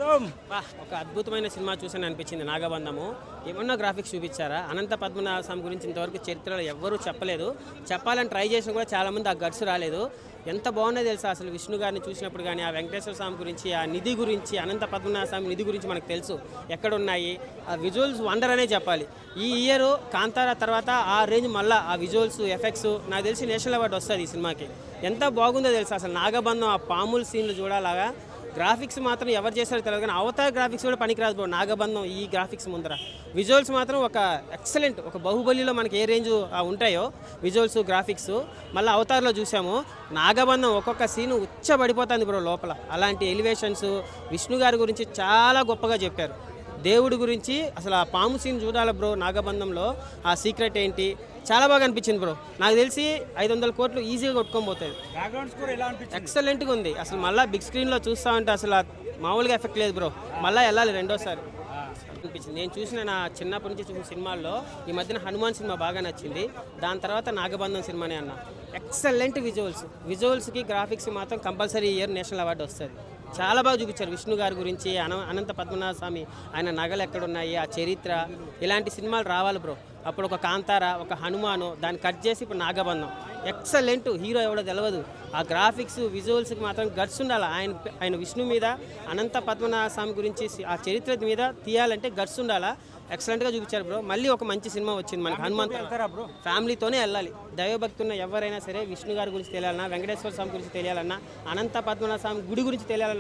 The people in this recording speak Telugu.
ఒక అద్భుతమైన సినిమా చూసాను అనిపించింది నాగబంధము. ఏమన్నా గ్రాఫిక్స్ చూపించారా? అనంత పద్మనాభ స్వామి గురించి ఇంతవరకు చరిత్రలో ఎవ్వరూ చెప్పలేదు. చెప్పాలని ట్రై చేసినా కూడా చాలామంది ఆ గట్స్ రాలేదు. ఎంత బాగుందో తెలుసా అసలు విష్ణు గారిని చూసినప్పుడు కానీ, ఆ వెంకటేశ్వర స్వామి గురించి, ఆ నిధి గురించి, అనంత పద్మనాభ స్వామి నిధి గురించి మనకు తెలుసు ఎక్కడున్నాయి. ఆ విజువల్స్ వండర్ అనే చెప్పాలి. ఈ ఇయర్ కాంతారా తర్వాత ఆ రేంజ్ మళ్ళీ ఆ విజువల్స్ ఎఫెక్ట్స్ నాకు తెలిసి నేషనల్ అవార్డు వస్తుంది ఈ సినిమాకి. ఎంత బాగుందో తెలుసా అసలు నాగబంధం ఆ పాముల సీన్లు చూడాలాగా. గ్రాఫిక్స్ మాత్రం ఎవరు చేస్తారో తెలియదు కానీ అవతార్ గ్రాఫిక్స్ కూడా పనికిరాదు బ్రో నాగబంధం ఈ గ్రాఫిక్స్ ముందర. విజువల్స్ మాత్రం ఒక ఎక్సలెంట్, ఒక బాహుబలిలో మనకి ఏ రేంజ్ ఉంటాయో విజువల్స్ గ్రాఫిక్స్ మళ్ళీ అవతార్లో చూసాము. నాగబంధం ఒక్కొక్క సీన్ ఉచ్చబడిపోతుంది బ్రో లోపల. అలాంటి ఎలివేషన్స్ విష్ణు గారి గురించి చాలా గొప్పగా చెప్పారు. దేవుడి గురించి అసలు ఆ పాము సీన్ చూడాలి బ్రో నాగబంధంలో. ఆ సీక్రెట్ ఏంటి చాలా బాగా అనిపించింది బ్రో. నాకు తెలిసి 500 కోట్లు ఈజీగా కొట్టుకొని పోతుంది. ఎక్సలెంట్గా ఉంది అసలు. మళ్ళీ బిగ్ స్క్రీన్లో చూస్తా ఉంటే అసలు మామూలుగా ఎఫెక్ట్ లేదు బ్రో. మళ్ళీ వెళ్ళాలి రెండోసారి అనిపించింది. నేను చూసిన నా చిన్నప్పటి నుంచి చూసిన సినిమాల్లో ఈ మధ్యన హనుమాన్ సినిమా బాగా నచ్చింది. దాని తర్వాత నాగబంధం సినిమానే అన్న. ఎక్సలెంట్ విజువల్స్కి గ్రాఫిక్స్ మాత్రం కంపల్సరీ ఇయర్ నేషనల్ అవార్డు వస్తుంది. చాలా బాగా చూపించారు విష్ణు గారి గురించి, అనంత పద్మనాభ స్వామి ఆయన నగలు ఎక్కడున్నాయి, ఆ చరిత్ర. ఇలాంటి సినిమాలు రావాలి బ్రో. అప్పుడు ఒక కాంతారా, ఒక హనుమాను, దాన్ని కట్ చేసి ఇప్పుడు నాగబంధం. ఎక్సలెంట్. హీరో ఎవడో తెలియదు. ఆ గ్రాఫిక్స్ విజువల్స్కి మాత్రం గట్స్ ఉండాలి. ఆయన విష్ణు మీద, అనంత పద్మనాభ స్వామి గురించి ఆ చరిత్ర మీద తీయాలంటే గట్స్ ఉండాలా. ఎక్సలెంట్గా చూపించారు బ్రో. మళ్ళీ ఒక మంచి సినిమా వచ్చింది మనకి హనుమంత్. ఫ్యామిలీతోనే వెళ్ళాలి. దైవభక్తున్న ఎవరైనా సరే విష్ణు గారి గురించి తెలియాలన్నా, వెంకటేశ్వర స్వామి గురించి తెలియాలన్నా, అనంత పద్మనాభ స్వామి గుడి గురించి తెలియాలన్నా